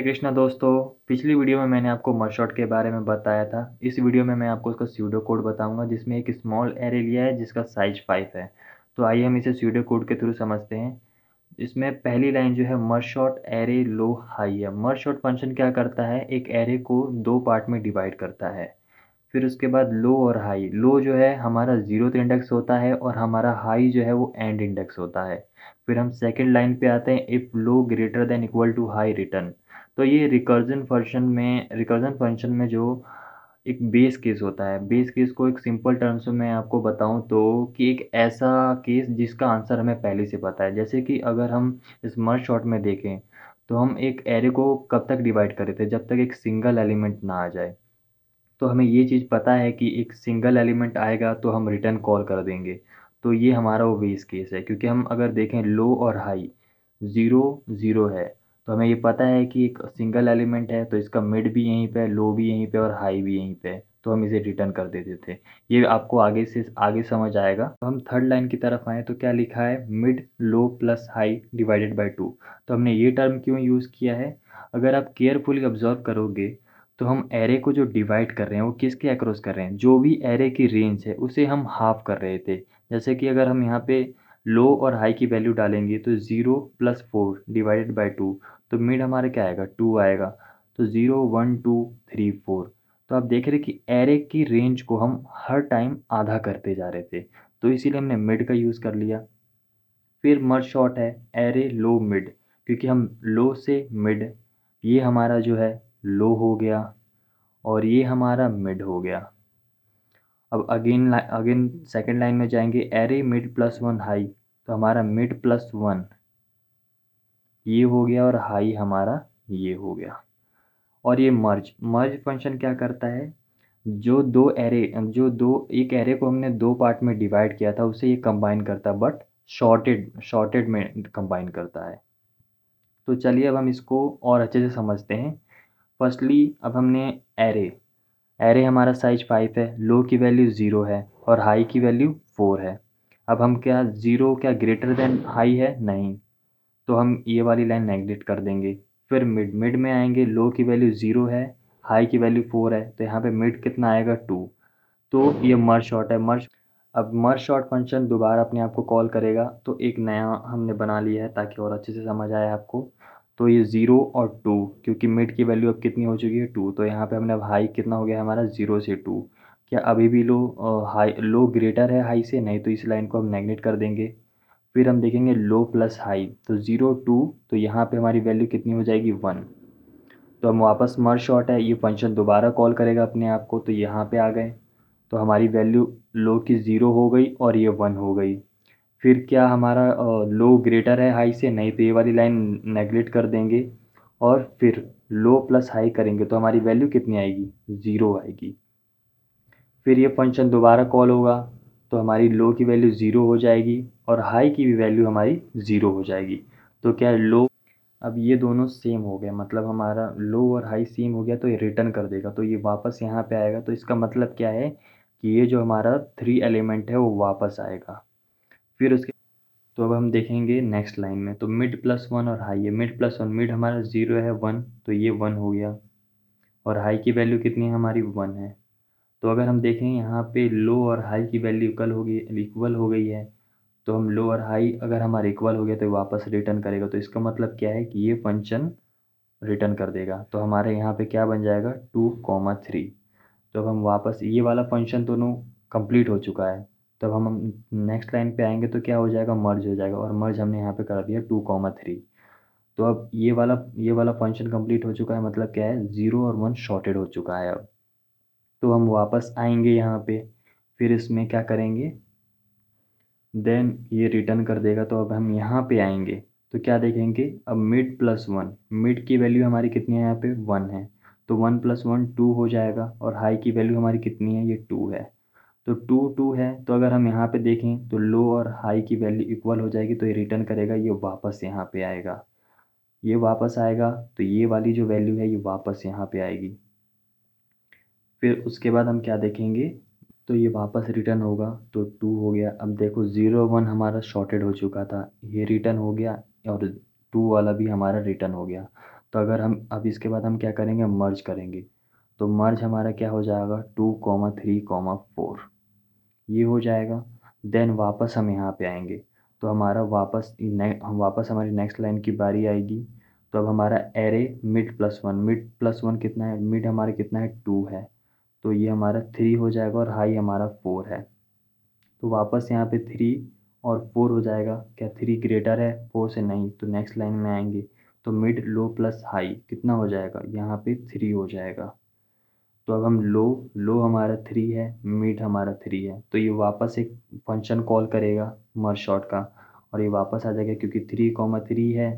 कृष्णा दोस्तों, पिछली वीडियो में मैंने आपको मर्ज के बारे में बताया था। इस वीडियो में मैं आपको उसका स्यूडो कोड बताऊंगा जिसमें एक स्मॉल एरे लिया है जिसका साइज 5 है। तो आइए हम इसे स्यूडो कोड के थ्रू समझते हैं। इसमें पहली लाइन जो है मर्ज शॉर्ट एरे लो हाई है। मर्ज शॉर्ट फंक्शन क्या करता है, एक एरे को दो पार्ट में डिवाइड करता है। फिर उसके बाद लो और हाई। लो जो है हमारा ज़ीरोथ इंडेक्स होता है और हमारा हाई जो है वो एंड इंडेक्स होता है। फिर हम सेकंड लाइन पे आते हैं, if low greater than equal to high return. तो ये रिकर्जन फंक्शन में जो एक बेस केस होता है, बेस केस को एक सिंपल टर्म्स में मैं आपको बताऊं तो कि एक ऐसा केस जिसका आंसर हमें पहले से पता है। जैसे कि अगर हम इस मर्ज शॉर्ट में देखें तो हम एक एरे को कब तक डिवाइड कर रहे थे, जब तक एक सिंगल एलिमेंट ना आ जाए। तो हमें ये चीज़ पता है कि एक सिंगल एलिमेंट आएगा तो हम रिटर्न कॉल कर देंगे। तो ये हमारा वो बेस केस है, क्योंकि हम अगर देखें लो और हाई, ज़ीरो ज़ीरो है, तो हमें ये पता है कि एक सिंगल एलिमेंट है तो इसका मिड भी यहीं पे है, लो भी यहीं पे और हाई भी यहीं पे है, तो हम इसे रिटर्न कर देते थे। ये आपको आगे से आगे समझ आएगा। तो हम थर्ड लाइन की तरफ आएँ तो क्या लिखा है, mid low plus high divided by two. तो हमने ये टर्म क्यों यूज़ किया है, अगर आप केयरफुली ऑब्जर्व करोगे तो हम एरे को जो डिवाइड कर रहे हैं वो किसके अक्रॉस कर रहे हैं, जो भी एरे की रेंज है उसे हम हाफ कर रहे थे। जैसे कि अगर हम यहाँ पे लो और हाई की वैल्यू डालेंगे तो 0 + 4 डिवाइडेड बाई 2, तो मिड हमारे क्या आएगा, 2 आएगा। तो 0 1 2 3 4। तो आप देख रहे कि एरे की रेंज को हम हर टाइम आधा करते जा रहे थे, तो इसीलिए हमने मिड का यूज़ कर लिया। फिर मर्ज शॉर्ट है एरे लो मिड, क्योंकि हम लो से मिड, ये हमारा जो है लो हो गया और ये हमारा मिड हो गया। अब अगेन सेकंड लाइन में जाएंगे, array mid plus one high, तो हमारा मिड प्लस वन ये हो गया और हाई हमारा ये हो गया। और ये मर्ज मर्ज फंक्शन क्या करता है, जो दो एक एरे को हमने दो पार्ट में डिवाइड किया था उसे ये कंबाइन करता है, बट शॉर्टेड शॉर्टेड में कंबाइन करता है। तो चलिए अब हम इसको और अच्छे से समझते हैं। फर्स्टली अब हमने एरे एरे हमारा साइज 5 है, लो की वैल्यू 0 है और हाई की वैल्यू 4 है। अब हम क्या 0 क्या ग्रेटर देन हाई है, नहीं, तो हम ये वाली लाइन नेगलेक्ट कर देंगे। फिर मिड मिड में आएंगे, लो की वैल्यू 0 है, हाई की वैल्यू 4 है, तो यहाँ पे मिड कितना आएगा 2। तो ये मर्ज शॉर्ट है। मर्ज अब मर्ज शॉर्ट फंक्शन दोबारा अपने आप को कॉल करेगा, तो एक नया हमने बना लिया है ताकि और अच्छे से समझ आए आपको। तो ये 0 और 2, क्योंकि मिड की वैल्यू अब कितनी हो चुकी है 2, तो यहाँ पे हमने अब हाई कितना हो गया हमारा 0 से 2। क्या अभी भी लो ग्रेटर है हाई से, नहीं, तो इस लाइन को हम नेगलेक्ट कर देंगे। फिर हम देखेंगे लो प्लस हाई, तो 0 2, तो यहाँ पे हमारी वैल्यू कितनी हो जाएगी 1। तो हम वापस मर्ज शॉर्ट है, ये फंक्शन दोबारा कॉल करेगा अपने आप को, तो यहाँ पे आ गए, तो हमारी वैल्यू लो की 0 हो गई और ये 1 हो गई। फिर क्या हमारा लो ग्रेटर है हाई से, नहीं, तो ये वाली लाइन नेगलेक्ट कर देंगे। और फिर लो प्लस हाई करेंगे तो हमारी वैल्यू कितनी आएगी, 0 आएगी। फिर ये फंक्शन दोबारा कॉल होगा तो हमारी लो की वैल्यू 0 हो जाएगी और हाई की भी वैल्यू हमारी 0 हो जाएगी। तो क्या है, लो, अब ये दोनों सेम हो गए, मतलब हमारा लो और हाई सेम हो गया, तो ये रिटर्न कर देगा, तो ये वापस यहाँ पे आएगा। तो इसका मतलब क्या है कि ये जो हमारा 3 एलिमेंट है वो वापस आएगा। फिर उसके तो अब हम देखेंगे नेक्स्ट लाइन में, तो मिड प्लस वन और हाई है, मिड प्लस वन, मिड हमारा 0 है 1, तो ये 1 हो गया और हाई की वैल्यू कितनी है हमारी 1 है। तो अगर हम देखें यहाँ पे लो और हाई की वैल्यू इक्वल हो गई है, तो हम लो और हाई अगर हमारे इक्वल हो गया तो वापस रिटर्न करेगा। तो इसका मतलब क्या है कि ये फंक्शन रिटर्न कर देगा। तो हमारे यहाँ पे क्या बन जाएगा 2, 3। तो अब हम वापस ये वाला फंक्शन दोनों कंप्लीट हो चुका है। तब हम नेक्स्ट लाइन पे आएंगे तो क्या हो जाएगा, मर्ज हो जाएगा, और मर्ज हमने यहाँ पे कर दिया 2, 3। तो अब ये वाला फंक्शन कंप्लीट हो चुका है, मतलब क्या है 0 और 1 शॉर्टेड हो चुका है अब। तो हम वापस आएंगे यहाँ पे, फिर इसमें क्या करेंगे, देन ये रिटर्न कर देगा। तो अब हम यहाँ पे आएंगे तो क्या देखेंगे, अब मिड प्लस वन, मिड की वैल्यू हमारी कितनी है यहाँ पे 1 है, तो 1 + 1 2 हो जाएगा और हाई की वैल्यू हमारी कितनी है, ये 2 है। तो 2 2 है, तो अगर हम यहाँ पे देखें तो लो और हाई की वैल्यू इक्वल हो जाएगी, तो ये रिटर्न करेगा, ये वापस यहाँ पे आएगा, ये वापस आएगा, तो ये वाली जो वैल्यू है ये वापस यहाँ पे आएगी। फिर उसके बाद हम क्या देखेंगे, तो ये वापस रिटर्न होगा, तो 2 हो गया। अब देखो 0 1 हमारा शॉर्टेड हो चुका था, ये रिटर्न हो गया और 2 वाला भी हमारा रिटर्न हो गया। तो अगर हम अब इसके बाद हम क्या करेंगे, मर्ज करेंगे। तो मर्ज हमारा क्या हो जाएगा, 2, 3, 4 ये हो जाएगा। देन वापस हम यहाँ पे आएंगे, तो हमारा वापस हमारी नेक्स्ट लाइन की बारी आएगी। तो अब हमारा एरे मिड प्लस वन कितना है, मिड हमारा कितना है, 2 है। तो ये हमारा 3 हो जाएगा और हाई हमारा 4 है। तो वापस यहाँ पे 3 और 4 हो जाएगा। क्या 3 ग्रेटर है 4 से, नहीं। तो नेक्स्ट लाइन में आएंगे, तो मिड लो प्लस हाई कितना हो जाएगा, यहाँ पे 3 हो जाएगा। तो अब हम लो हमारा 3 है, मिड हमारा 3 है, तो ये वापस एक फंक्शन कॉल करेगा मर्ज शॉर्ट का, और ये वापस आ जाएगा क्योंकि 3, 3 है।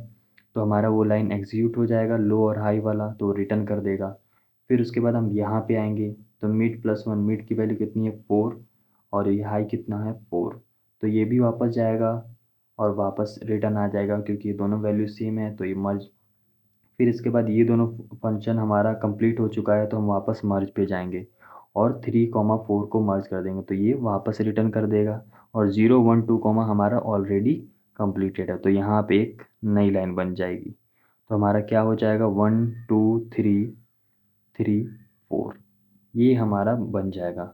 तो हमारा वो लाइन एग्जीक्यूट हो जाएगा लो और हाई वाला, तो रिटर्न कर देगा। फिर उसके बाद हम यहाँ पे आएंगे, तो मिड+1, मिड की वैल्यू कितनी है, 4, और ये हाई कितना है, 4। तो ये भी वापस जाएगा और वापस रिटर्न आ जाएगा क्योंकि ये दोनों वैल्यू सेम है, तो ये मर्ज। फिर इसके बाद ये दोनों फंक्शन हमारा कंप्लीट हो चुका है, तो हम वापस मर्ज पे जाएंगे और 3, 4 को मर्ज कर देंगे, तो ये वापस रिटर्न कर देगा। और 0, 1, 2 हमारा ऑलरेडी कंप्लीटेड है, तो यहाँ पे एक नई लाइन बन जाएगी। तो हमारा क्या हो जाएगा, 1, 2, 3, 3, 4 ये हमारा बन जाएगा।